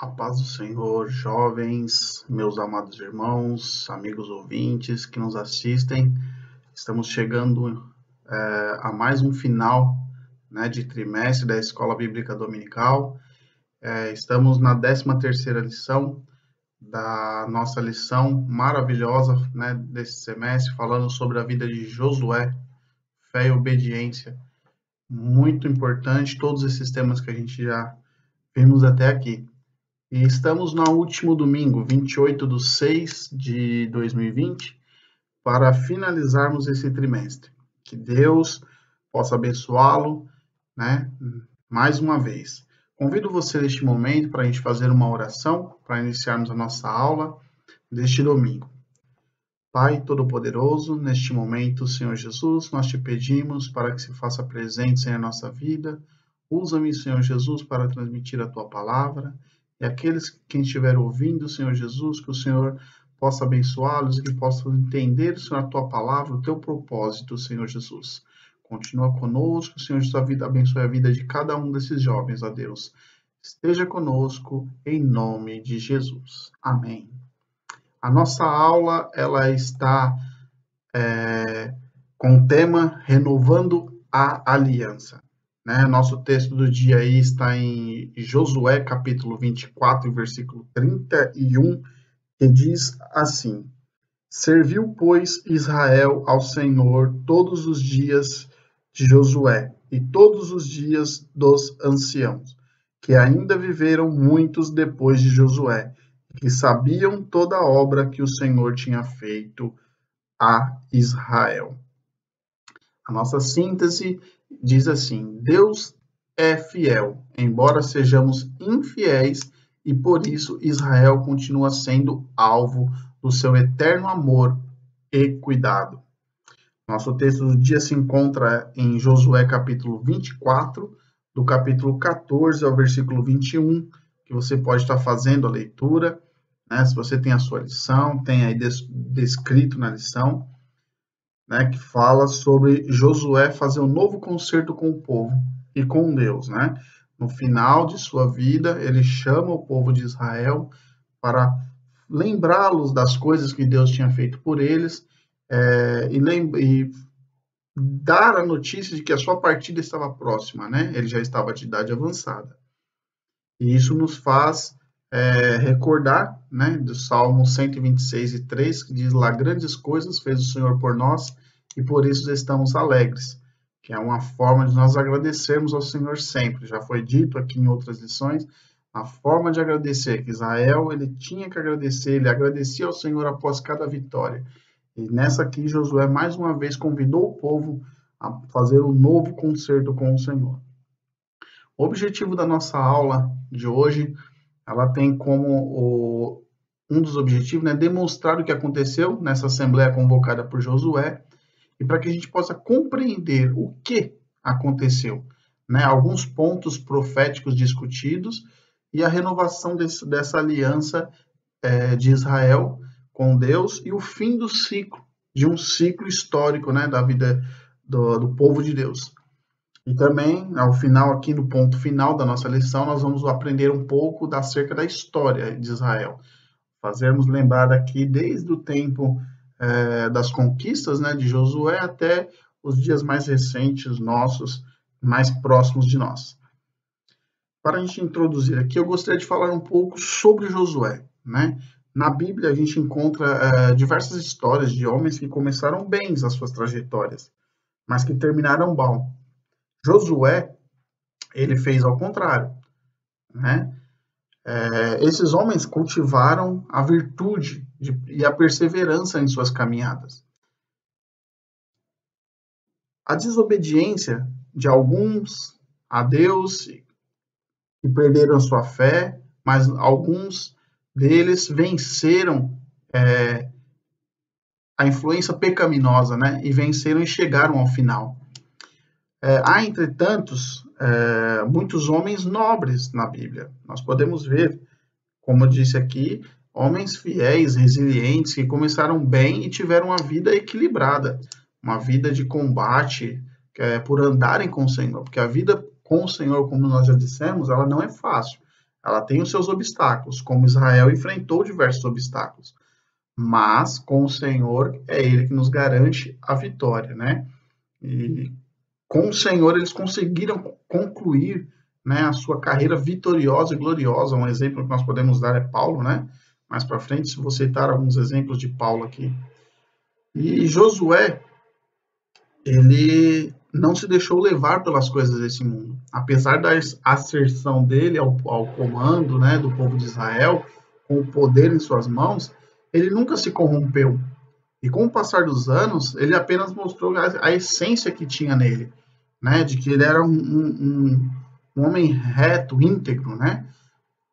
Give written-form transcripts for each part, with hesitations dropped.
A paz do Senhor, jovens, meus amados irmãos, amigos ouvintes que nos assistem. Estamos chegando a mais um final, de trimestre da Escola Bíblica Dominical. Estamos na 13ª lição da nossa lição maravilhosa, desse semestre, falando sobre a vida de Josué, fé e obediência. Muito importante, todos esses temas que a gente já vimos até aqui. E estamos no último domingo, 28/6/2020, para finalizarmos esse trimestre. Que Deus possa abençoá-lo, mais uma vez. Convido você neste momento para a gente fazer uma oração, para iniciarmos a nossa aula deste domingo. Pai Todo-Poderoso, neste momento, Senhor Jesus, nós te pedimos para que se faça presente em nossa vida. Usa-me, Senhor Jesus, para transmitir a tua palavra. E aqueles que estiver ouvindo, Senhor Jesus, que o Senhor possa abençoá-los e que possam entender, Senhor, a tua palavra, o teu propósito, Senhor Jesus. Continua conosco, Senhor Jesus, abençoe a vida de cada um desses jovens, ó Deus. Esteja conosco, em nome de Jesus. Amém. A nossa aula, ela está com o tema Renovando a Aliança. Nosso texto do dia aí está em Josué, capítulo 24, versículo 31, que diz assim: Serviu, pois, Israel ao Senhor todos os dias de Josué e todos os dias dos anciãos, que ainda viveram muitos depois de Josué, que sabiam toda a obra que o Senhor tinha feito a Israel. A nossa síntese diz assim: Deus é fiel, embora sejamos infiéis, e por isso Israel continua sendo alvo do seu eterno amor e cuidado. Nosso texto do dia se encontra em Josué capítulo 24, do capítulo 14 ao versículo 21, que você pode estar fazendo a leitura, se você tem a sua lição, tem aí descrito na lição, que fala sobre Josué fazer um novo concerto com o povo e com Deus, No final de sua vida, ele chama o povo de Israel para lembrá-los das coisas que Deus tinha feito por eles e dar a notícia de que a sua partida estava próxima, Ele já estava de idade avançada. E isso nos faz recordar, do Salmo 126:3, que diz lá: grandes coisas fez o Senhor por nós e por isso estamos alegres, que é uma forma de nós agradecermos ao Senhor sempre. Já foi dito aqui em outras lições, a forma de agradecer, que Israel ele tinha que agradecer, ele agradecia ao Senhor após cada vitória. E nessa aqui, Josué mais uma vez convidou o povo a fazer um novo concerto com o Senhor. O objetivo da nossa aula de hoje, ela tem como um dos objetivos, demonstrar o que aconteceu nessa assembleia convocada por Josué e para que a gente possa compreender o que aconteceu, alguns pontos proféticos discutidos e a renovação dessa aliança de Israel com Deus e o fim do ciclo, de um ciclo histórico, da vida do povo de Deus. E também, ao final, aqui no ponto final da nossa lição, nós vamos aprender um pouco acerca da história de Israel. Fazermos lembrar aqui desde o tempo das conquistas, de Josué até os dias mais recentes nossos, mais próximos de nós. Para a gente introduzir aqui, eu gostaria de falar um pouco sobre Josué, Na Bíblia, a gente encontra diversas histórias de homens que começaram bem as suas trajetórias, mas que terminaram mal. Josué, ele fez ao contrário, Esses homens cultivaram a virtude e a perseverança em suas caminhadas. A desobediência de alguns a Deus, que perderam a sua fé, mas alguns deles venceram a influência pecaminosa, e venceram e chegaram ao final. Há, entretanto, muitos homens nobres na Bíblia. Nós podemos ver, como eu disse aqui, homens fiéis, resilientes, que começaram bem e tiveram uma vida equilibrada, uma vida de combate por andarem com o Senhor, porque a vida com o Senhor, como nós já dissemos, ela não é fácil. ela tem os seus obstáculos, como Israel enfrentou diversos obstáculos. Mas com o Senhor é Ele que nos garante a vitória, né? E com o Senhor eles conseguiram concluir, né, a sua carreira vitoriosa e gloriosa. Um exemplo que nós podemos dar é Paulo, né? Mais para frente, se você citar alguns exemplos de Paulo aqui. E Josué, ele não se deixou levar pelas coisas desse mundo. Apesar da asserção dele ao comando, né, do povo de Israel, com o poder em suas mãos, ele nunca se corrompeu. E com o passar dos anos, ele apenas mostrou a essência que tinha nele, né, de que ele era um homem reto, íntegro, né?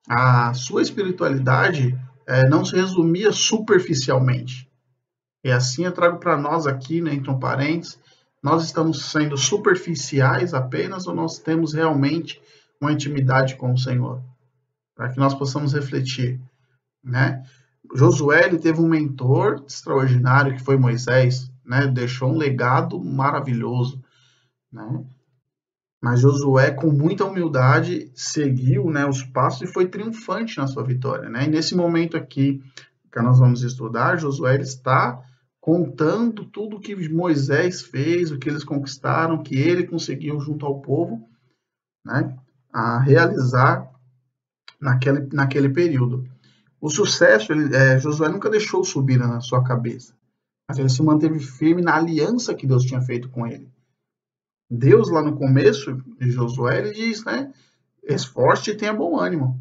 A sua espiritualidade não se resumia superficialmente. E assim eu trago para nós aqui, né, entre um parênteses, nós estamos sendo superficiais apenas ou nós temos realmente uma intimidade com o Senhor? Para que nós possamos refletir, né? Josué ele teve um mentor extraordinário que foi Moisés, né? Deixou um legado maravilhoso, né? Mas Josué, com muita humildade, seguiu, né, os passos e foi triunfante na sua vitória, né? E nesse momento aqui que nós vamos estudar, Josué ele está contando tudo o que Moisés fez, o que eles conquistaram, que ele conseguiu junto ao povo, né, a realizar naquele período. O sucesso, Josué nunca deixou subir na sua cabeça, mas ele se manteve firme na aliança que Deus tinha feito com ele. Deus, lá no começo de Josué, ele diz, né, esforce-te e tenha bom ânimo,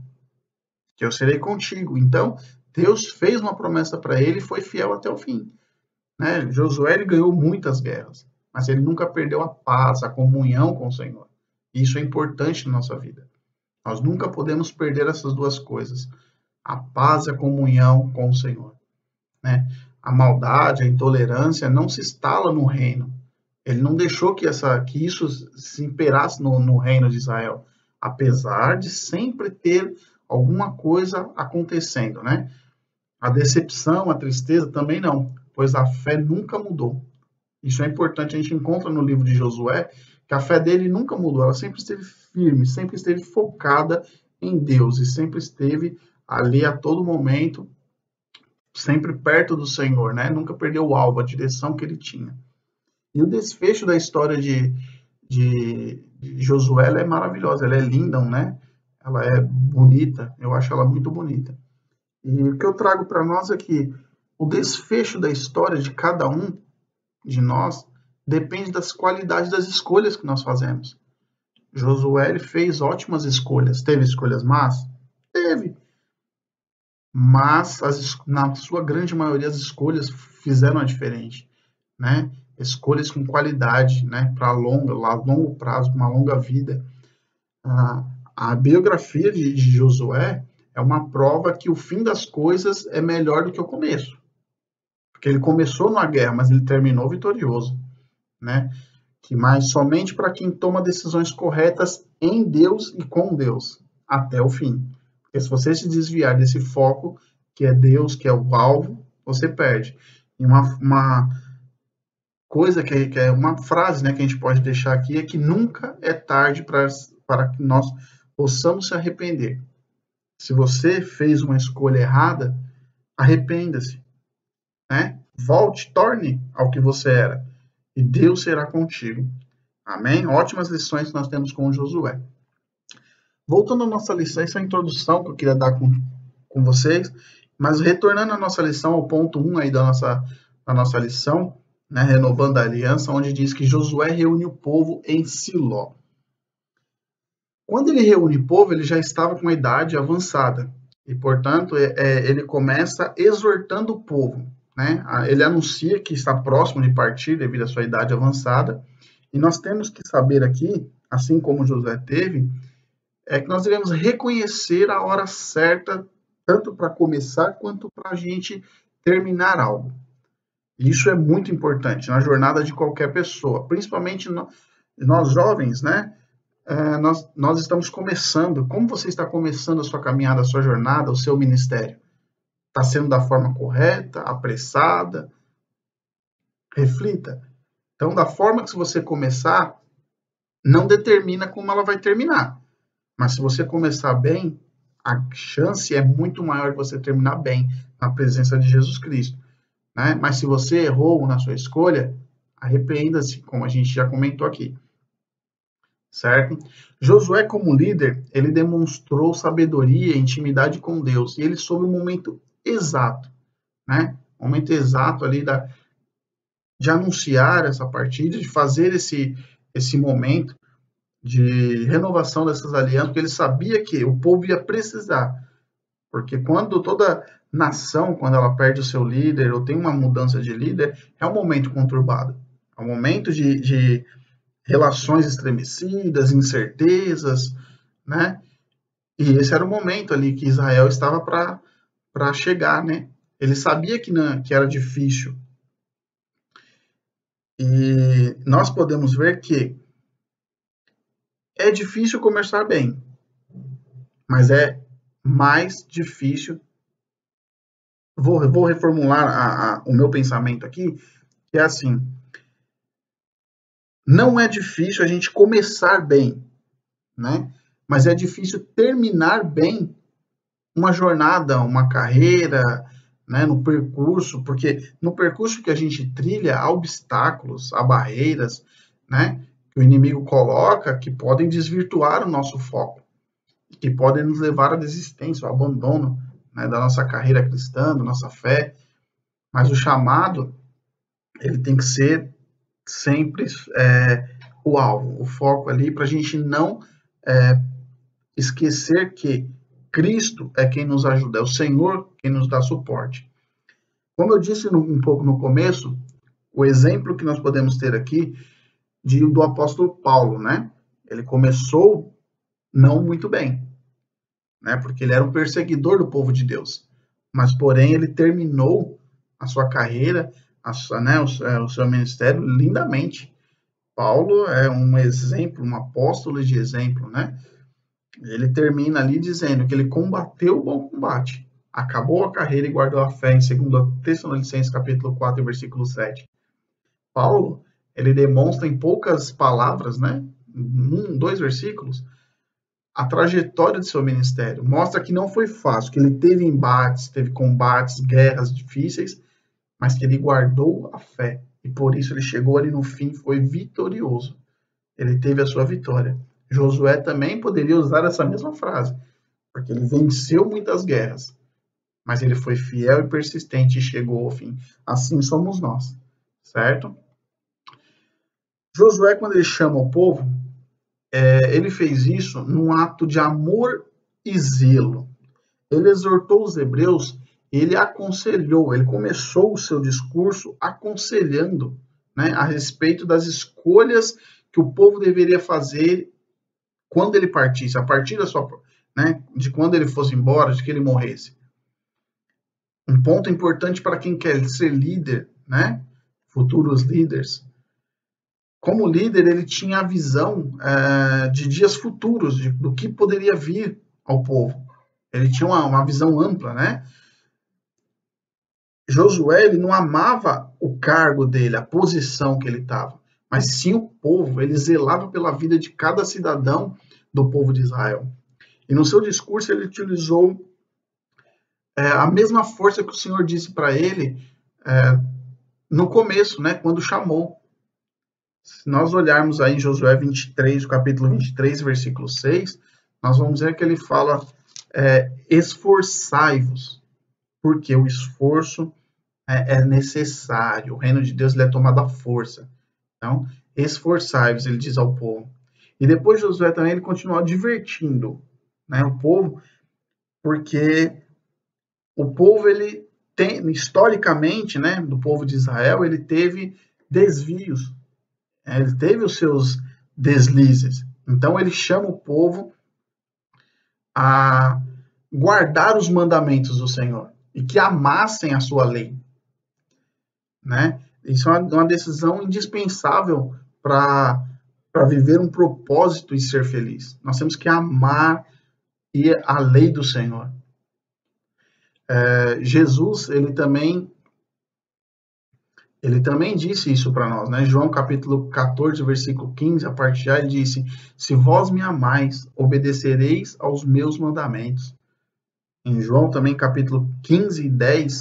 que eu serei contigo. Então, Deus fez uma promessa para ele e foi fiel até o fim. Né? Josué ele ganhou muitas guerras, mas ele nunca perdeu a paz, a comunhão com o Senhor. Isso é importante na nossa vida. Nós nunca podemos perder essas duas coisas, a paz e a comunhão com o Senhor. Né? A maldade, a intolerância não se instala no reino. Ele não deixou que isso se imperasse no reino de Israel, apesar de sempre ter alguma coisa acontecendo, né? A decepção, a tristeza também não, pois a fé nunca mudou. Isso é importante, a gente encontra no livro de Josué que a fé dele nunca mudou, ela sempre esteve firme, sempre esteve focada em Deus e sempre esteve ali a todo momento, sempre perto do Senhor, né? Nunca perdeu o alvo, a direção que ele tinha. E o desfecho da história de Josué ela é maravilhosa, ela é linda, né? Ela é bonita, eu acho ela muito bonita. E o que eu trago para nós é que o desfecho da história de cada um de nós depende das qualidades das escolhas que nós fazemos. Josué ele fez ótimas escolhas. Teve escolhas más? Teve. Mas na sua grande maioria as escolhas fizeram a diferença, né? Escolhas com qualidade, né? Para longo prazo, uma longa vida. A biografia de Josué é uma prova que o fim das coisas é melhor do que o começo. Porque ele começou numa guerra, mas ele terminou vitorioso, né? Que mais somente para quem toma decisões corretas em Deus e com Deus até o fim. Porque se você se desviar desse foco, que é Deus, que é o alvo, você perde. E uma coisa que é uma frase, né, que a gente pode deixar aqui é que nunca é tarde para que nós possamos se arrepender. Se você fez uma escolha errada, arrependa-se, né? Volte, torne ao que você era, e Deus será contigo. Amém? Ótimas lições que nós temos com Josué. Voltando à nossa lição, essa é a introdução que eu queria dar com vocês, mas retornando à nossa lição, ao ponto 1 aí da nossa lição, né, renovando a aliança, onde diz que Josué reúne o povo em Siló. Quando ele reúne o povo, ele já estava com uma idade avançada, e, portanto, ele começa exortando o povo, né? Ele anuncia que está próximo de partir devido à sua idade avançada, e nós temos que saber aqui, assim como Josué teve, que nós devemos reconhecer a hora certa, tanto para começar quanto para a gente terminar algo. Isso é muito importante na jornada de qualquer pessoa, principalmente nós jovens, né? Nós estamos começando. Como você está começando a sua caminhada, a sua jornada, o seu ministério? Está sendo da forma correta, apressada? Reflita. Então, da forma que você começar, não determina como ela vai terminar. Mas se você começar bem, a chance é muito maior de você terminar bem na presença de Jesus Cristo, né? Mas se você errou na sua escolha, arrependa-se, como a gente já comentou aqui, certo? Josué, como líder, ele demonstrou sabedoria e intimidade com Deus, e ele soube o momento exato, né? O momento exato ali de anunciar essa partida, de fazer esse momento de renovação dessas alianças, porque ele sabia que o povo ia precisar. Porque quando toda nação, quando ela perde o seu líder ou tem uma mudança de líder, é um momento conturbado. É um momento de relações estremecidas, incertezas, né? E esse era o momento ali que Israel estava para chegar, né? Ele sabia que era difícil. E nós podemos ver que é difícil começar bem, mas é mais difícil. Vou reformular o meu pensamento aqui, que é assim: não é difícil a gente começar bem, né? Mas é difícil terminar bem uma jornada, uma carreira, né? No percurso, porque no percurso que a gente trilha há obstáculos, há barreiras, né? Que o inimigo coloca que podem desvirtuar o nosso foco, que podem nos levar à desistência, ao abandono, né, da nossa carreira cristã, da nossa fé. Mas o chamado, ele tem que ser sempre o alvo, o foco ali, para a gente não esquecer que Cristo é quem nos ajuda, é o Senhor quem nos dá suporte. Como eu disse um pouco no começo, o exemplo que nós podemos ter aqui do apóstolo Paulo, né? Ele começou não muito bem, né? Porque ele era um perseguidor do povo de Deus. Mas, porém, ele terminou a sua carreira, o seu ministério lindamente. Paulo é um exemplo, um apóstolo de exemplo, né? Ele termina ali dizendo que ele combateu o bom combate, acabou a carreira e guardou a fé, em 2 Tessalonicenses, capítulo 4, versículo 7. Paulo, ele demonstra em poucas palavras, né? 2 versículos, a trajetória de seu ministério. Mostra que não foi fácil, que ele teve embates, teve combates, guerras difíceis, mas que ele guardou a fé. E por isso ele chegou ali no fim, foi vitorioso. Ele teve a sua vitória. Josué também poderia usar essa mesma frase, porque ele venceu muitas guerras, mas ele foi fiel e persistente e chegou ao fim. Assim somos nós, certo? Josué, quando ele chama o povo, ele fez isso num ato de amor e zelo. Ele exortou os hebreus, ele aconselhou, ele começou o seu discurso aconselhando, né, a respeito das escolhas que o povo deveria fazer quando ele partisse, a partir da sua, né, de quando ele fosse embora, de que ele morresse. Um ponto importante para quem quer ser líder, né, futuros líderes. Como líder, ele tinha a visão de dias futuros, do que poderia vir ao povo. Ele tinha uma visão ampla, né? Josué, ele não amava o cargo dele, a posição que ele estava, mas sim o povo. Ele zelava pela vida de cada cidadão do povo de Israel. E no seu discurso ele utilizou a mesma força que o Senhor disse para ele no começo, né, quando chamou. Se nós olharmos aí em Josué 23, o capítulo 23, versículo 6, nós vamos ver que ele fala esforçai-vos, porque o esforço é necessário. O reino de Deus ele é tomado à força. Então, esforçai-vos, ele diz ao povo. E depois Josué também ele continua advertindo, né, o povo, porque o povo ele tem, historicamente, né, do povo de Israel, ele teve desvios, ele teve os seus deslizes. Então ele chama o povo a guardar os mandamentos do Senhor e que amassem a sua lei, né? Isso é uma decisão indispensável para viver um propósito e ser feliz. Nós temos que amar a lei do Senhor. Jesus, ele também disse isso para nós, né? João capítulo 14, versículo 15, a parte de A, ele disse: se vós me amais, obedecereis aos meus mandamentos. Em João também, capítulo 15 e 10,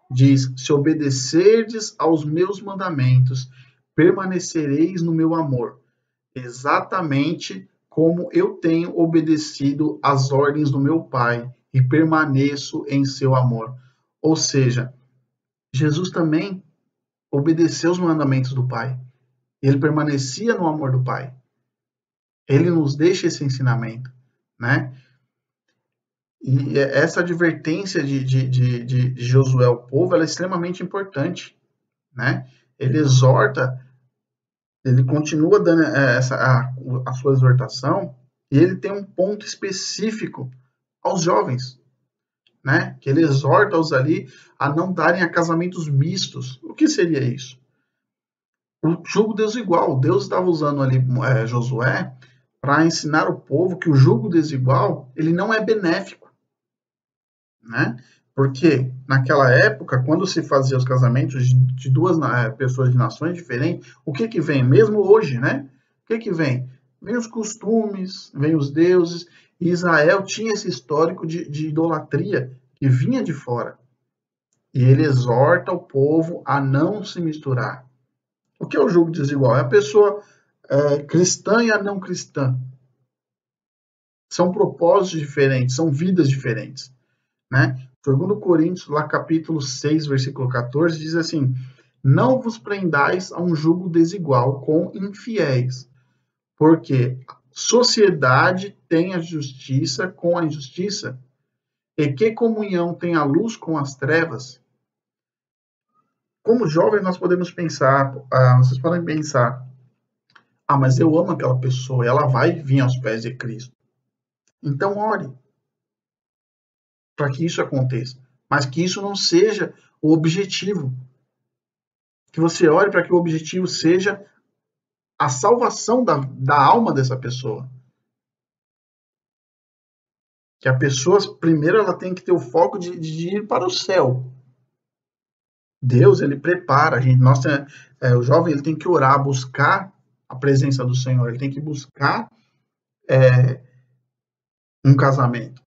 diz: se obedecerdes aos meus mandamentos, permanecereis no meu amor, exatamente como eu tenho obedecido às ordens do meu Pai e permaneço em seu amor. Ou seja, Jesus também obedeceu os mandamentos do Pai. Ele permanecia no amor do Pai. Ele nos deixa esse ensinamento, né? E essa advertência de Josué ao povo, ela é extremamente importante, né? Ele exorta, ele continua dando a sua exortação, e ele tem um ponto específico aos jovens, né? Que ele exorta-os ali a não darem a casamentos mistos. O que seria isso? O jugo desigual. Deus estava usando ali Josué para ensinar o povo que o jugo desigual ele não é benéfico, né? Porque naquela época, quando se fazia os casamentos de duas pessoas de nações diferentes, o que que vem? Mesmo hoje, né? O que que vem? Vem os costumes, vem os deuses. E Israel tinha esse histórico de idolatria que vinha de fora. E ele exorta o povo a não se misturar. O que é o jugo desigual? É a pessoa cristã e a não cristã. São propósitos diferentes, são vidas diferentes, né? Segundo Coríntios, lá capítulo 6, versículo 14, diz assim: não vos prendais a um jugo desigual com infiéis, porque sociedade tem a justiça com a injustiça, e que comunhão tem a luz com as trevas? Como jovens, nós podemos pensar, vocês podem pensar, mas eu amo aquela pessoa, ela vai vir aos pés de Cristo. Então, ore para que isso aconteça, mas que isso não seja o objetivo. Que você ore para que o objetivo seja a salvação da alma dessa pessoa. Que a pessoa, primeiro, ela tem que ter o foco de ir para o céu. Deus, ele prepara. O jovem ele tem que orar, buscar a presença do Senhor. Ele tem que buscar um casamento.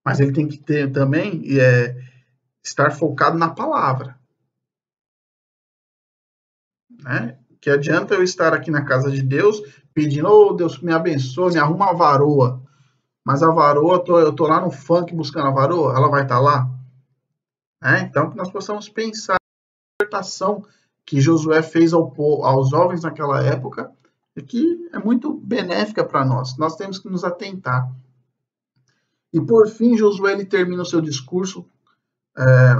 Mas ele tem que ter também estar focado na palavra. Né? Que adianta eu estar aqui na casa de Deus pedindo, oh Deus, me abençoe, me arruma uma varoa. Mas a varoa, eu tô lá no funk buscando a varoa, ela vai estar lá? Então, que nós possamos pensar na exortação que Josué fez aos jovens naquela época, que é muito benéfica para nós. Nós temos que nos atentar. E por fim, Josué ele termina o seu discurso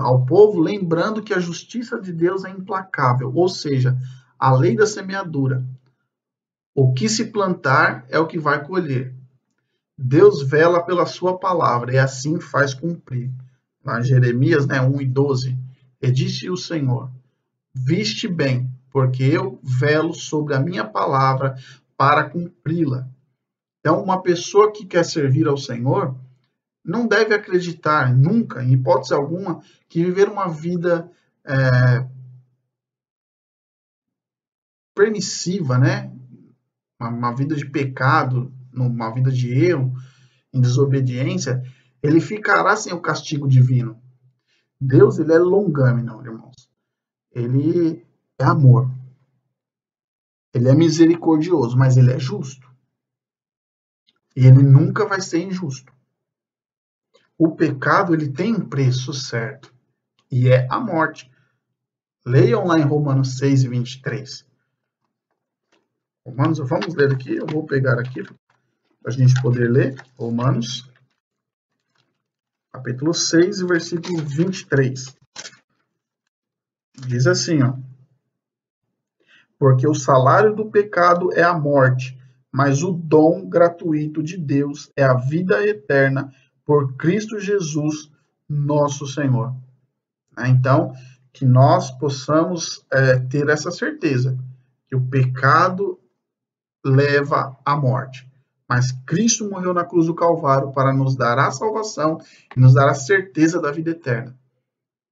ao povo, lembrando que a justiça de Deus é implacável, ou seja, a lei da semeadura. O que se plantar é o que vai colher. Deus vela pela sua palavra e assim faz cumprir. Lá em Jeremias 1 e 12, e disse o Senhor, viste bem, porque eu velo sobre a minha palavra para cumpri-la. Então, uma pessoa que quer servir ao Senhor não deve acreditar nunca, em hipótese alguma, que viver uma vida permissiva, né? Uma vida de pecado, uma vida de erro, em desobediência, ele ficará sem o castigo divino. Deus, ele é longâmino, irmãos. Ele é amor. Ele é misericordioso, mas ele é justo. E ele nunca vai ser injusto. O pecado, ele tem um preço certo, e é a morte. Leiam lá em Romanos 6 e 23. Romanos, vamos ler aqui, eu vou pegar aqui para a gente poder ler. Romanos, capítulo 6, versículo 23. Diz assim, ó. Porque o salário do pecado é a morte, mas o dom gratuito de Deus é a vida eterna por Cristo Jesus, nosso Senhor. Então, que nós possamos ter essa certeza, que o pecado leva à morte. Mas Cristo morreu na cruz do Calvário para nos dar a salvação e nos dar a certeza da vida eterna.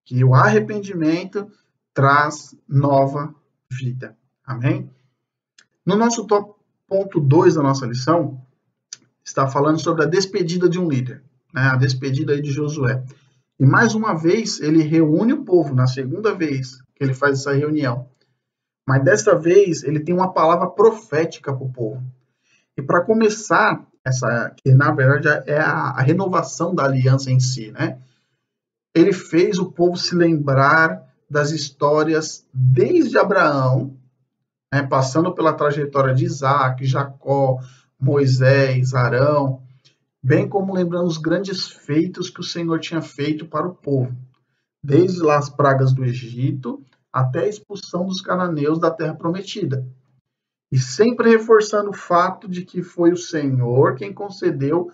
Que o arrependimento traz nova vida. Amém? No nosso ponto 2 da nossa lição, está falando sobre a despedida de um líder. né, a despedida aí de Josué. E mais uma vez ele reúne o povo, na segunda vez que ele faz essa reunião. Mas dessa vez ele tem uma palavra profética para o povo. E para começar, que na verdade é a renovação da aliança em si, né? Ele fez o povo se lembrar das histórias desde Abraão, né, passando pela trajetória de Isaac, Jacó, Moisés, Arão, bem como lembrando os grandes feitos que o Senhor tinha feito para o povo, desde lá as pragas do Egito até a expulsão dos cananeus da terra prometida. E sempre reforçando o fato de que foi o Senhor quem concedeu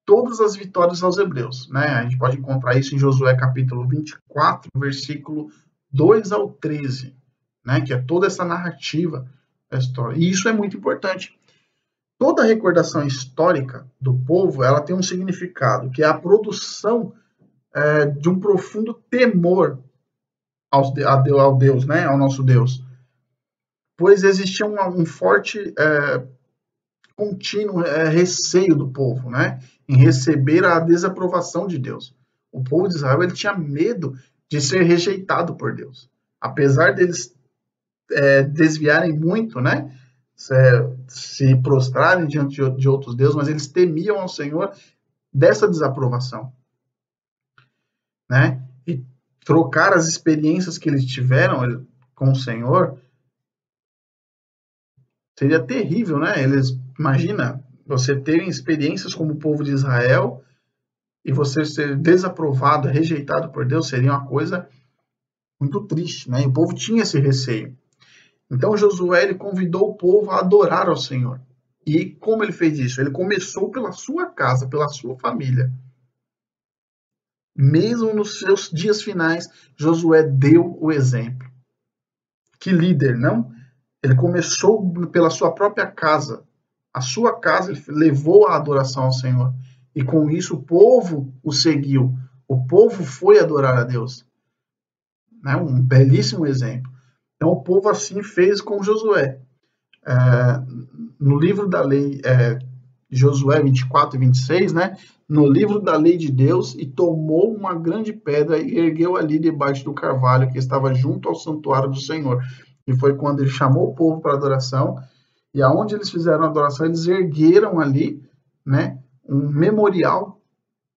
todas as vitórias aos hebreus, né? A gente pode encontrar isso em Josué capítulo 24, versículo 2 ao 13, né? Que é toda essa narrativa da história. E isso é muito importante. Toda a recordação histórica do povo, ela tem um significado, que é a produção de um profundo temor ao Deus, né? Ao nosso Deus. Pois existia um forte contínuo receio do povo, né, em receber a desaprovação de Deus. O povo de Israel ele tinha medo de ser rejeitado por Deus, apesar deles desviarem muito, né, se prostrarem diante de outros deuses, mas eles temiam ao Senhor dessa desaprovação, né, e trocar as experiências que eles tiveram com o Senhor seria terrível, né? Imagina, você ter experiências como o povo de Israel e você ser desaprovado, rejeitado por Deus, seria uma coisa muito triste, né? E o povo tinha esse receio. Então Josué ele convidou o povo a adorar ao Senhor. E como ele fez isso? Ele começou pela sua casa, pela sua família. Mesmo nos seus dias finais, Josué deu o exemplo. Que líder, não? Ele começou pela sua própria casa. A sua casa ele levou a adoração ao Senhor. E com isso o povo o seguiu. O povo foi adorar a Deus. Né? Um belíssimo exemplo. Então o povo assim fez com Josué. No livro da lei, Josué 24 e 26, né? No livro da lei de Deus, e tomou uma grande pedra e ergueu ali debaixo do carvalho que estava junto ao santuário do Senhor. E foi quando ele chamou o povo para adoração, e aonde eles fizeram a adoração, eles ergueram ali, né, um memorial,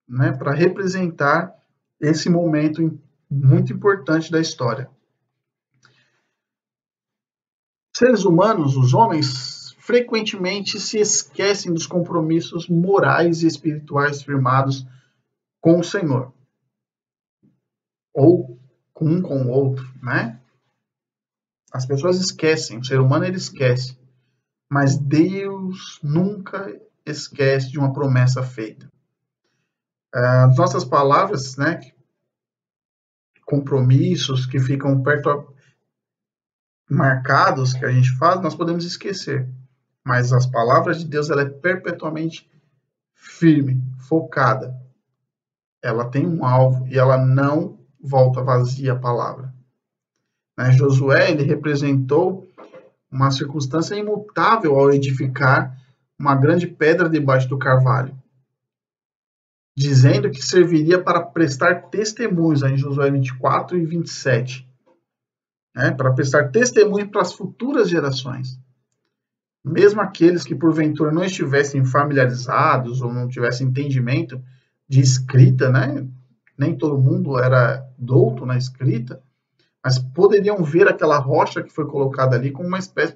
né, para representar esse momento muito importante da história. Seres humanos, os homens, frequentemente se esquecem dos compromissos morais e espirituais firmados com o Senhor, ou com o outro, né? As pessoas esquecem, o ser humano ele esquece, mas Deus nunca esquece de uma promessa feita. As nossas palavras, né, compromissos que ficam perto marcados que a gente faz, nós podemos esquecer. Mas as palavras de Deus, ela é perpetuamente firme, focada. Ela tem um alvo e ela não volta vazia a palavra. Né? Josué, ele representou uma circunstância imutável ao edificar uma grande pedra debaixo do carvalho, dizendo que serviria para prestar testemunhos em Josué 24 e 27. Né, para prestar testemunho para as futuras gerações. Mesmo aqueles que porventura não estivessem familiarizados ou não tivessem entendimento de escrita, né? Nem todo mundo era douto na escrita, mas poderiam ver aquela rocha que foi colocada ali como uma espécie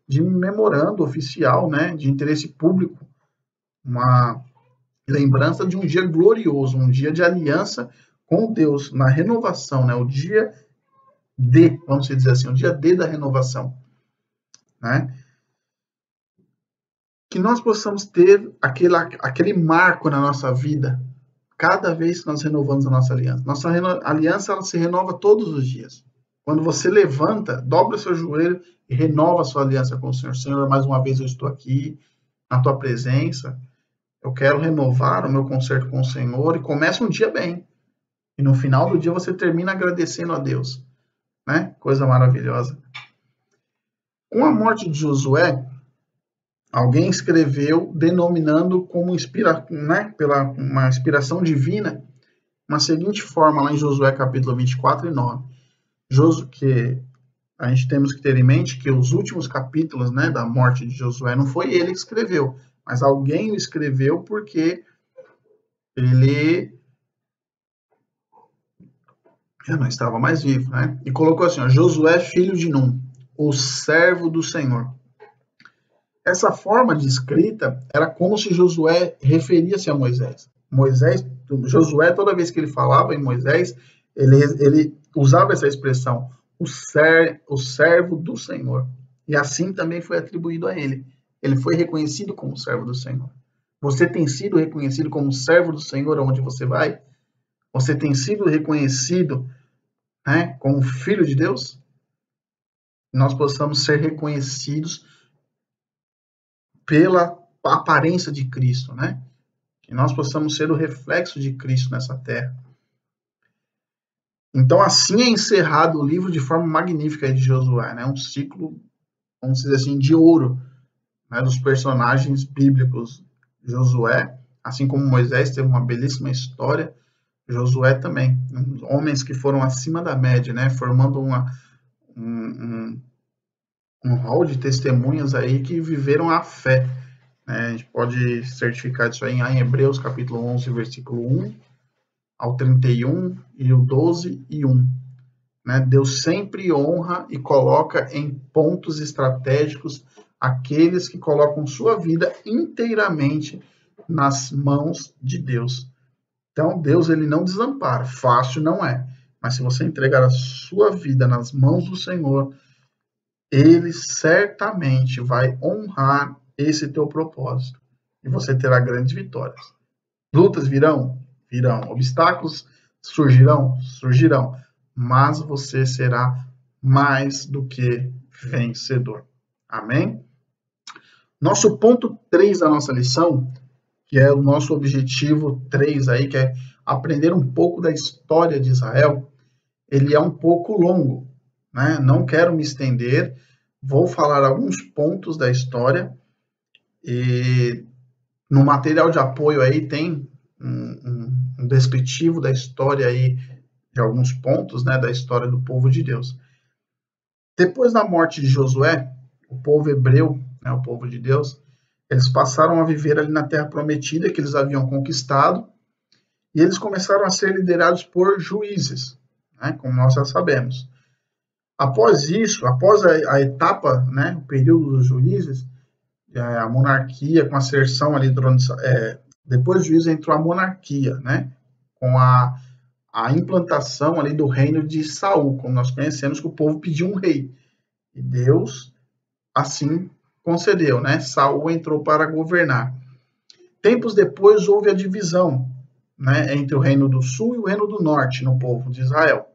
de memorando oficial, né? De interesse público, uma lembrança de um dia glorioso, um dia de aliança com Deus, na renovação, né? O dia D, vamos dizer assim, o dia D da renovação, né? Que nós possamos ter aquele marco na nossa vida, cada vez que nós renovamos a nossa aliança. Nossa aliança ela se renova todos os dias. Quando você levanta, dobra o seu joelho e renova a sua aliança com o Senhor. Senhor, mais uma vez eu estou aqui, na tua presença, eu quero renovar o meu concerto com o Senhor, e começa um dia bem. E no final do dia você termina agradecendo a Deus. Né? Coisa maravilhosa. Com a morte de Josué, Alguém escreveu denominando como pela uma inspiração divina, uma seguinte forma lá em Josué capítulo 24 e 9. Que a gente temos que ter em mente que os últimos capítulos, né, da morte de Josué não foi ele que escreveu, mas alguém o escreveu porque ele já não estava mais vivo, né? E colocou assim, ó, Josué, filho de Num, o servo do Senhor. Essa forma de escrita era como se Josué referia-se a Moisés. Josué, toda vez que ele falava em Moisés, ele usava essa expressão, o servo do Senhor. E assim também foi atribuído a ele. Ele foi reconhecido como servo do Senhor. Você tem sido reconhecido como servo do Senhor aonde você vai? Você tem sido reconhecido, né, como filho de Deus? Nós possamos ser reconhecidos pela aparência de Cristo, né? Que nós possamos ser o reflexo de Cristo nessa terra. Então, assim é encerrado o livro de forma magnífica de Josué, né? Um ciclo, vamos dizer assim, de ouro, né, dos personagens bíblicos. Josué, assim como Moisés teve uma belíssima história, Josué também, homens que foram acima da média, né? Formando um rol de testemunhas aí que viveram a fé. A gente pode certificar isso aí em Hebreus capítulo 11, versículo 1 ao 31 e o 12 e 1. Né? Deus sempre honra e coloca em pontos estratégicos aqueles que colocam sua vida inteiramente nas mãos de Deus. Então, Deus ele não desampara, fácil não é. Mas se você entregar a sua vida nas mãos do Senhor, Ele certamente vai honrar esse teu propósito. E você terá grandes vitórias. Lutas virão? Virão. Obstáculos surgirão? Surgirão. Mas você será mais do que vencedor. Amém? Nosso ponto 3 da nossa lição, que é o nosso objetivo 3 aí, que é aprender um pouco da história de Israel, ele é um pouco longo, né? Não quero me estender, vou falar alguns pontos da história e no material de apoio aí tem um descritivo da história aí, de alguns pontos, né, da história do povo de Deus. Depois da morte de Josué, o povo hebreu, né, o povo de Deus, eles passaram a viver ali na terra prometida que eles haviam conquistado e eles começaram a ser liderados por juízes, né, como nós já sabemos. Após isso, após a etapa, né, o período dos juízes, a monarquia com a asserção ali, depois do juízo entrou a monarquia, né, com a implantação ali do reino de Saul, como nós conhecemos que o povo pediu um rei. E Deus assim concedeu, né? Saul entrou para governar. Tempos depois houve a divisão, né, entre o reino do sul e o reino do norte no povo de Israel.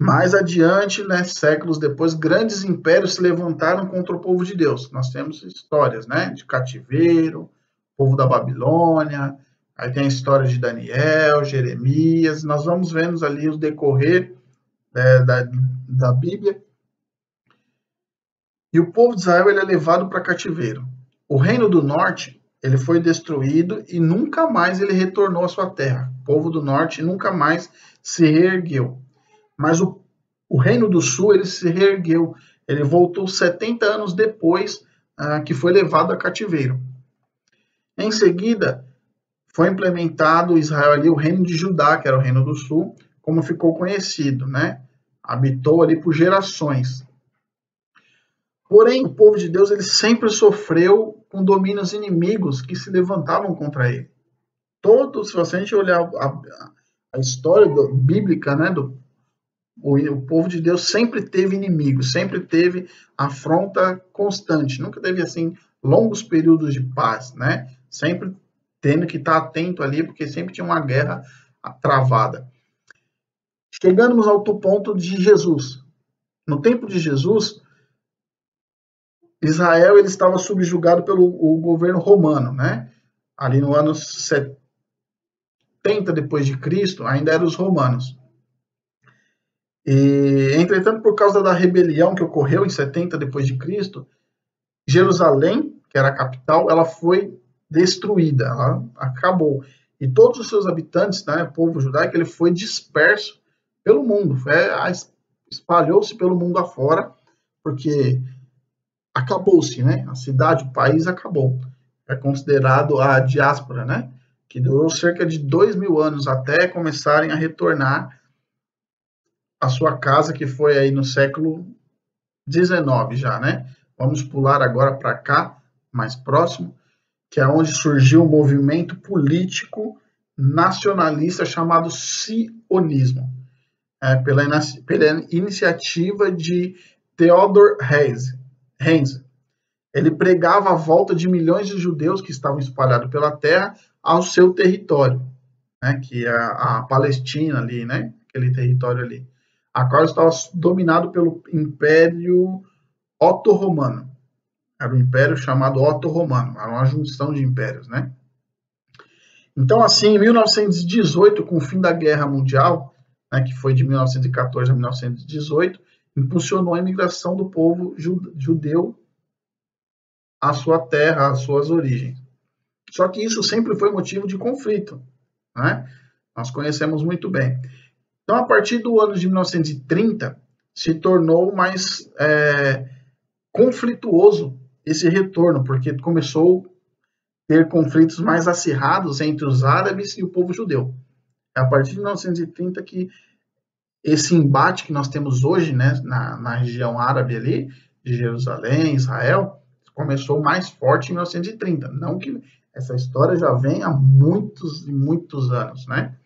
Mais adiante, né, séculos depois, grandes impérios se levantaram contra o povo de Deus. Nós temos histórias, né, de cativeiro, povo da Babilônia, aí tem a história de Daniel, Jeremias, nós vamos vendo ali o decorrer da Bíblia. E o povo de Israel ele é levado para cativeiro. O reino do norte ele foi destruído e nunca mais ele retornou à sua terra. O povo do norte nunca mais se reergueu. Mas o reino do sul ele se reergueu. Ele voltou 70 anos depois que foi levado a cativeiro. Em seguida, foi implementado Israel ali o reino de Judá, que era o reino do sul, como ficou conhecido, né? Habitou ali por gerações. Porém, o povo de Deus ele sempre sofreu com domínios inimigos que se levantavam contra ele. Se você a gente olhar a história bíblica, né, o povo de Deus sempre teve inimigos, sempre teve afronta constante, nunca teve assim longos períodos de paz, né? Sempre tendo que estar atento ali, porque sempre tinha uma guerra travada. Chegamos ao ponto de Jesus. No tempo de Jesus, Israel ele estava subjugado pelo governo romano, né? Ali no ano 70 depois de Cristo, ainda eram os romanos. E, entretanto, por causa da rebelião que ocorreu em 70 depois de Cristo, Jerusalém, que era a capital, ela foi destruída, ela acabou. E todos os seus habitantes, né, o povo judaico, ele foi disperso pelo mundo, espalhou-se pelo mundo afora, porque acabou-se, né? A cidade, o país acabou. É considerado a diáspora, né? Que durou cerca de 2.000 anos até começarem a retornar à sua casa, que foi aí no século XIX já, né? Vamos pular agora para cá, mais próximo, que é onde surgiu um movimento político nacionalista chamado sionismo, pela iniciativa de Theodor Herzl. Ele pregava a volta de milhões de judeus que estavam espalhados pela terra ao seu território, né, que é a Palestina ali, né, aquele território ali, a qual estava dominado pelo Império Oto-Romano. Era um império chamado Oto-Romano, era uma junção de impérios, né? Então, assim, em 1918, com o fim da Guerra Mundial, né, que foi de 1914 a 1918, impulsionou a imigração do povo judeu à sua terra, às suas origens. Só que isso sempre foi motivo de conflito, né? Nós conhecemos muito bem. Então, a partir do ano de 1930, se tornou mais conflituoso esse retorno, porque começou a ter conflitos mais acirrados entre os árabes e o povo judeu. É a partir de 1930 que esse embate que nós temos hoje, né, na região árabe ali, de Jerusalém, Israel, começou mais forte em 1930. Não que essa história já vem há muitos e muitos anos, né?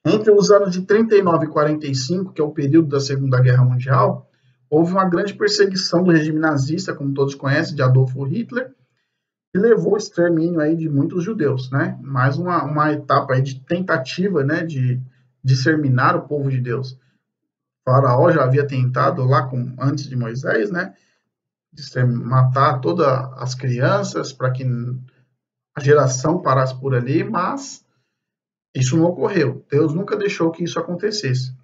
Entre os anos de 39 e 45, que é o período da Segunda Guerra Mundial, houve uma grande perseguição do regime nazista, como todos conhecem, de Adolfo Hitler, que levou ao extermínio aí de muitos judeus, né? Mais uma etapa aí de tentativa, né, de exterminar o povo de Deus. O Faraó já havia tentado lá antes de Moisés, né, de matar todas as crianças para que a geração parasse por ali, mas isso não ocorreu. Deus nunca deixou que isso acontecesse.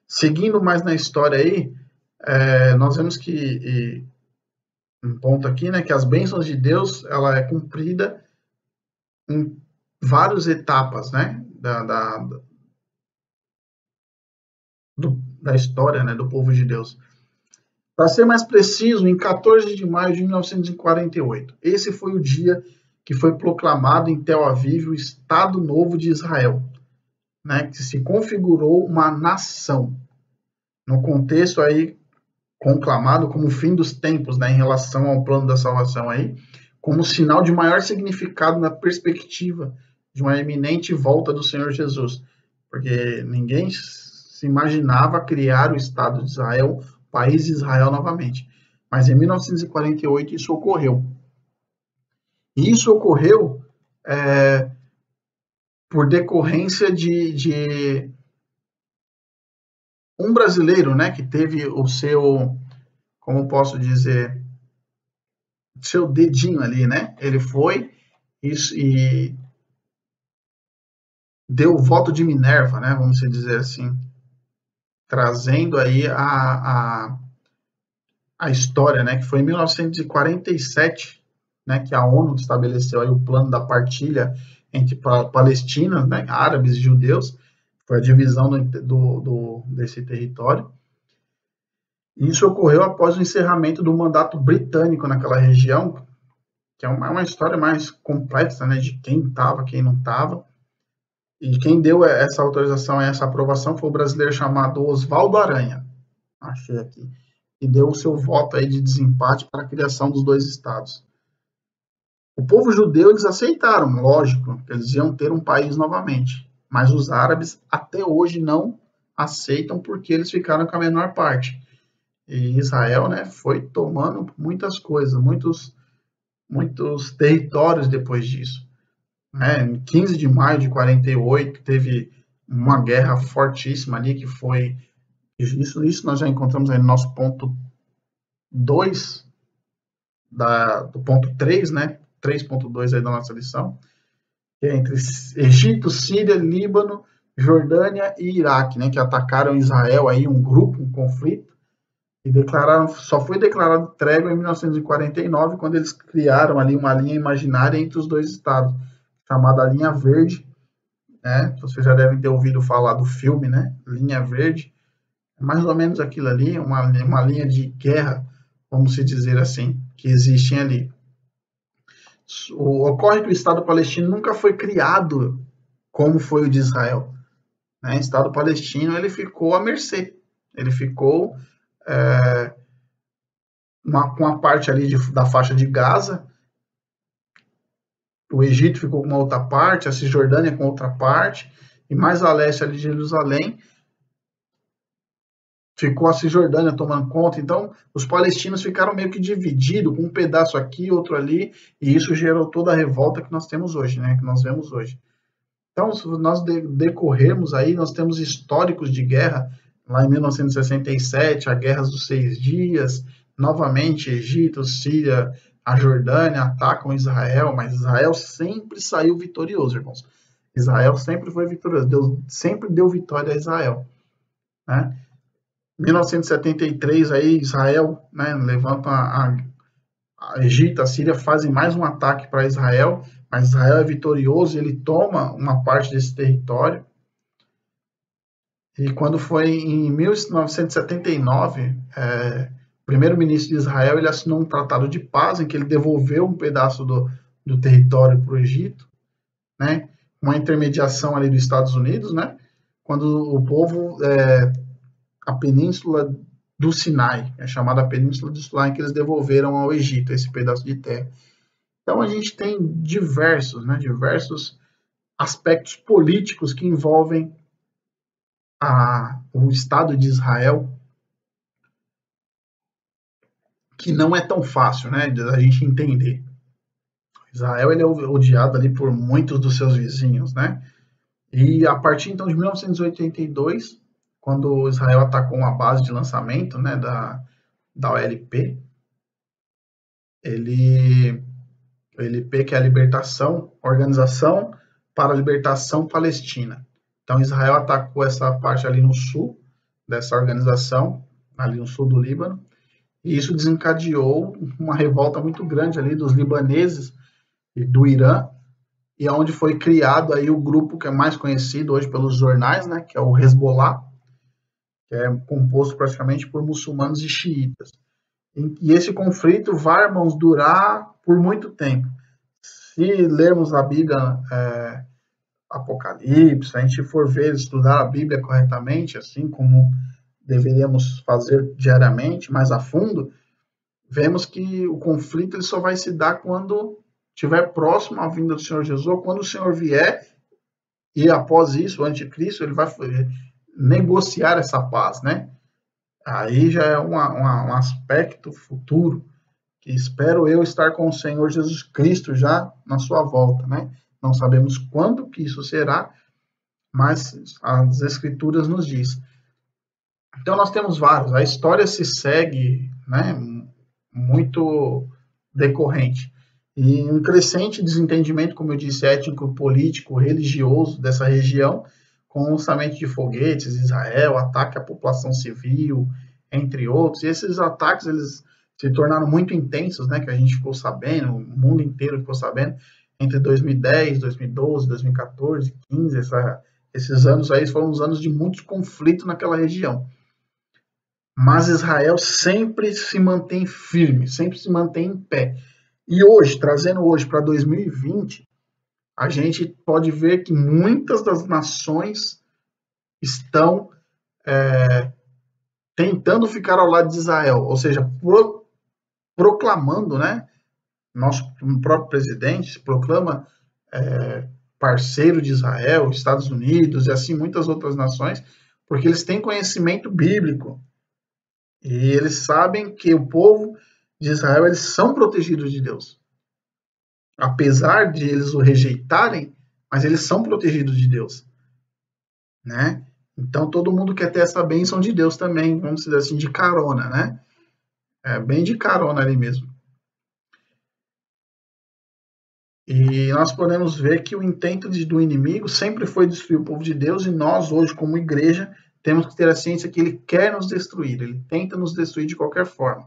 Seguindo mais na história aí, nós vemos que um ponto aqui, né, que as bênçãos de Deus, ela é cumprida em várias etapas, né, da história, né, do povo de Deus. Para ser mais preciso, em 14 de maio de 1948, esse foi o dia que foi proclamado em Tel Aviv o Estado Novo de Israel, né, que se configurou uma nação, no contexto aí conclamado como o fim dos tempos, né, em relação ao plano da salvação aí, como sinal de maior significado na perspectiva de uma iminente volta do Senhor Jesus, porque ninguém se imaginava criar o Estado de Israel, o país de Israel novamente. Mas em 1948 isso ocorreu. E isso ocorreu por decorrência de um brasileiro, né, que teve o seu, como posso dizer, seu dedinho ali, né? Ele foi e deu o voto de Minerva, né? Vamos dizer assim, trazendo aí a história, né? Que foi em 1947, né? Que a ONU estabeleceu aí o plano da partilha entre palestinos, né? Árabes e judeus, foi a divisão desse território. Isso ocorreu após o encerramento do mandato britânico naquela região, que é uma história mais complexa, né? De quem estava, quem não estava. E quem deu essa autorização, essa aprovação, foi o brasileiro chamado Oswaldo Aranha, achei aqui, e deu o seu voto aí de desempate para a criação dos dois estados. O povo judeu, eles aceitaram, lógico, que eles iam ter um país novamente, mas os árabes até hoje não aceitam porque eles ficaram com a menor parte. E Israel, né, foi tomando muitas coisas, muitos territórios depois disso. Em 15 de maio de 48, teve uma guerra fortíssima ali, que foi... Isso nós já encontramos aí no nosso ponto 2, do ponto 3, né? 3.2 aí da nossa lição, que é entre Egito, Síria, Líbano, Jordânia e Iraque, né? Que atacaram Israel aí, um grupo, um conflito, E só foi declarado trégua em 1949, quando eles criaram ali uma linha imaginária entre os dois estados, chamada Linha Verde, né? Vocês já devem ter ouvido falar do filme, né? Linha Verde. É mais ou menos aquilo ali, uma linha de guerra, vamos se dizer assim, que existem ali. Ocorre que o Estado palestino nunca foi criado como foi o de Israel, né? O Estado palestino ele ficou à mercê, ele ficou com a parte ali da faixa de Gaza, o Egito ficou com uma outra parte, a Cisjordânia com outra parte, e mais a leste ali de Jerusalém ficou a Cisjordânia tomando conta. Então, os palestinos ficaram meio que divididos, com um pedaço aqui, outro ali, e isso gerou toda a revolta que nós temos hoje, né? Que nós vemos hoje. Então, se nós decorrermos aí, nós temos históricos de guerra, lá em 1967, a Guerra dos 6 Dias, novamente Egito, Síria, a Jordânia atacam Israel, mas Israel sempre saiu vitorioso, irmãos. Israel sempre foi vitorioso, Deus sempre deu vitória a Israel, né? 1973 aí Israel, né, levanta a Egito, a Síria fazem mais um ataque para Israel, mas Israel é vitorioso, ele toma uma parte desse território. E quando foi em 1979, o primeiro-ministro de Israel ele assinou um tratado de paz em que ele devolveu um pedaço do território para o Egito, né, uma intermediação ali dos Estados Unidos, né, quando o povo, a península do Sinai, é chamada Península do Sinai, que eles devolveram ao Egito esse pedaço de terra. Então a gente tem diversos aspectos políticos que envolvem o Estado de Israel, que não é tão fácil, né, da gente entender. Israel ele é odiado ali por muitos dos seus vizinhos, né? E a partir então de 1982, quando Israel atacou uma base de lançamento, né, da OLP, OLP que é a libertação, Organização para a Libertação Palestina. Então Israel atacou essa parte ali no sul dessa organização, ali no sul do Líbano, e isso desencadeou uma revolta muito grande ali dos libaneses e do Irã, e onde foi criado aí o grupo que é mais conhecido hoje pelos jornais, né, que é o Hezbollah, que é composto praticamente por muçulmanos e xiitas. E esse conflito vai, irmãos, durar por muito tempo. Se lermos a Bíblia, Apocalipse, se a gente for ver, estudar a Bíblia corretamente, assim como deveríamos fazer diariamente, mais a fundo, vemos que o conflito ele só vai se dar quando estiver próximo à vinda do Senhor Jesus, ou quando o Senhor vier, e após isso, o anticristo, ele vai negociar essa paz, né? Aí já é um aspecto futuro, que espero eu estar com o Senhor Jesus Cristo já na sua volta, né? Não sabemos quando que isso será, mas as Escrituras nos diz. Então nós temos vários. A história se segue, né, muito decorrente. E um crescente desentendimento, como eu disse, étnico, político, religioso dessa região, com o lançamento de foguetes, Israel, ataque à população civil, entre outros. E esses ataques eles se tornaram muito intensos, né, que a gente ficou sabendo, o mundo inteiro ficou sabendo, entre 2010, 2012, 2014, 2015, esses anos aí foram os anos de muito conflito naquela região. Mas Israel sempre se mantém firme, sempre se mantém em pé. E hoje, trazendo hoje para 2020, a gente pode ver que muitas das nações estão tentando ficar ao lado de Israel, ou seja, proclamando, né? Nosso próprio presidente se proclama parceiro de Israel, Estados Unidos e assim muitas outras nações, porque eles têm conhecimento bíblico. E eles sabem que o povo de Israel, eles são protegidos de Deus. Apesar de eles o rejeitarem, mas eles são protegidos de Deus, né? Então todo mundo quer ter essa bênção de Deus também, vamos dizer assim, de carona, né? Bem de carona ali mesmo. E nós podemos ver que o intento do inimigo sempre foi destruir o povo de Deus, e nós hoje como igreja temos que ter a ciência que ele quer nos destruir, ele tenta nos destruir de qualquer forma.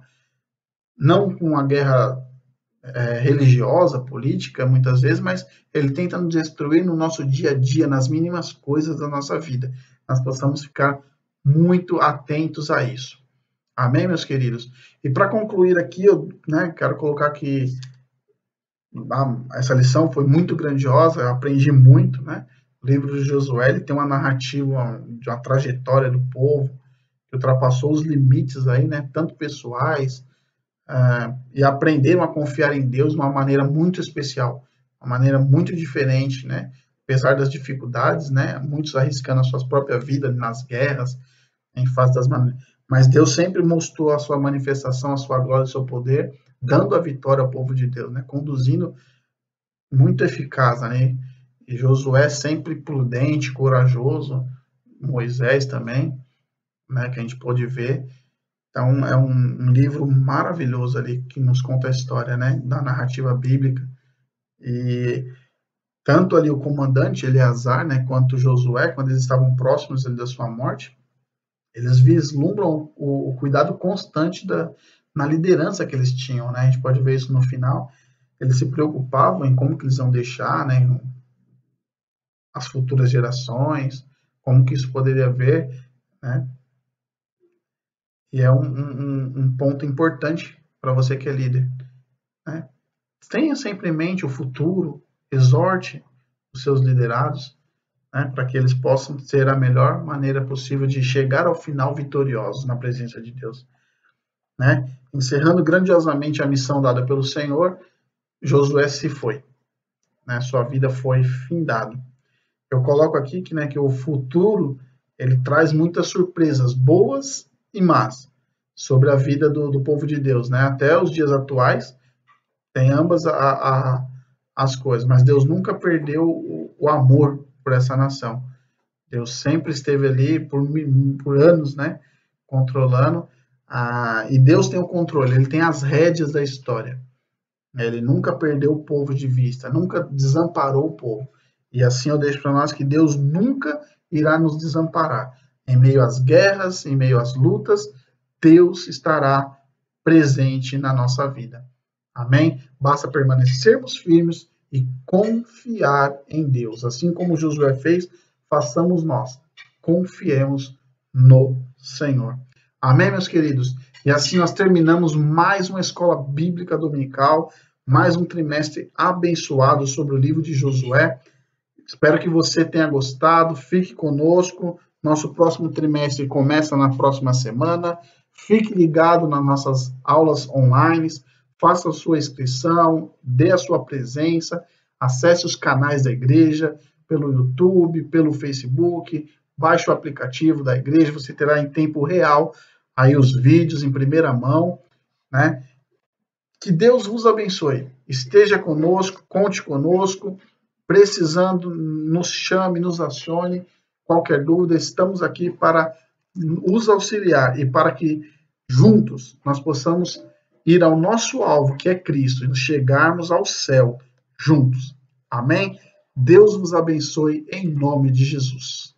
Não com uma guerra religiosa, política, muitas vezes, mas ele tenta nos destruir no nosso dia a dia, nas mínimas coisas da nossa vida. Nós possamos ficar muito atentos a isso. Amém, meus queridos? E para concluir aqui, eu quero colocar que essa lição foi muito grandiosa, eu aprendi muito, né? O livro de Josué ele tem uma narrativa de uma trajetória do povo que ultrapassou os limites aí, né? Tanto pessoais, e aprenderam a confiar em Deus de uma maneira muito especial, uma maneira muito diferente, né? Apesar das dificuldades, né? Muitos arriscando a sua própria vida nas guerras, em face das maneiras. Mas Deus sempre mostrou a sua manifestação, a sua glória, o seu poder, dando a vitória ao povo de Deus, né? Conduzindo muito eficaz, né? E Josué sempre prudente, corajoso, Moisés também, né? Que a gente pôde ver. Então, é um livro maravilhoso ali que nos conta a história, né, da narrativa bíblica. E tanto ali o comandante Eleazar, né, quanto Josué, quando eles estavam próximos ali da sua morte, eles vislumbram o cuidado constante na liderança que eles tinham, né? A gente pode ver isso no final. Eles se preocupavam em como que eles iam deixar, né, as futuras gerações, como que isso poderia ver, né? E é um ponto importante para você que é líder, né? Tenha sempre em mente o futuro, exorte os seus liderados, né, para que eles possam ter a melhor maneira possível de chegar ao final vitoriosos na presença de Deus, né? Encerrando grandiosamente a missão dada pelo Senhor, Josué se foi, né? Sua vida foi findada. Eu coloco aqui que o futuro ele traz muitas surpresas, boas e más, sobre a vida do povo de Deus, né? Até os dias atuais, tem ambas as coisas, mas Deus nunca perdeu o amor por essa nação. Deus sempre esteve ali por anos, né? Controlando, e Deus tem o controle, ele tem as rédeas da história. Ele nunca perdeu o povo de vista, nunca desamparou o povo. E assim eu deixo para nós que Deus nunca irá nos desamparar. Em meio às guerras, em meio às lutas, Deus estará presente na nossa vida. Amém? Basta permanecermos firmes e confiar em Deus. Assim como Josué fez, façamos nós. Confiemos no Senhor. Amém, meus queridos? E assim nós terminamos mais uma escola bíblica dominical, mais um trimestre abençoado sobre o livro de Josué. Espero que você tenha gostado. Fique conosco. Nosso próximo trimestre começa na próxima semana. Fique ligado nas nossas aulas online. Faça a sua inscrição, dê a sua presença, acesse os canais da igreja pelo YouTube, pelo Facebook, baixe o aplicativo da igreja, você terá em tempo real aí os vídeos em primeira mão, né? Que Deus vos abençoe. Esteja conosco, conte conosco, precisando, nos chame, nos acione. Qualquer dúvida, estamos aqui para os auxiliar e para que juntos nós possamos ir ao nosso alvo, que é Cristo, e chegarmos ao céu juntos. Amém? Deus vos abençoe em nome de Jesus.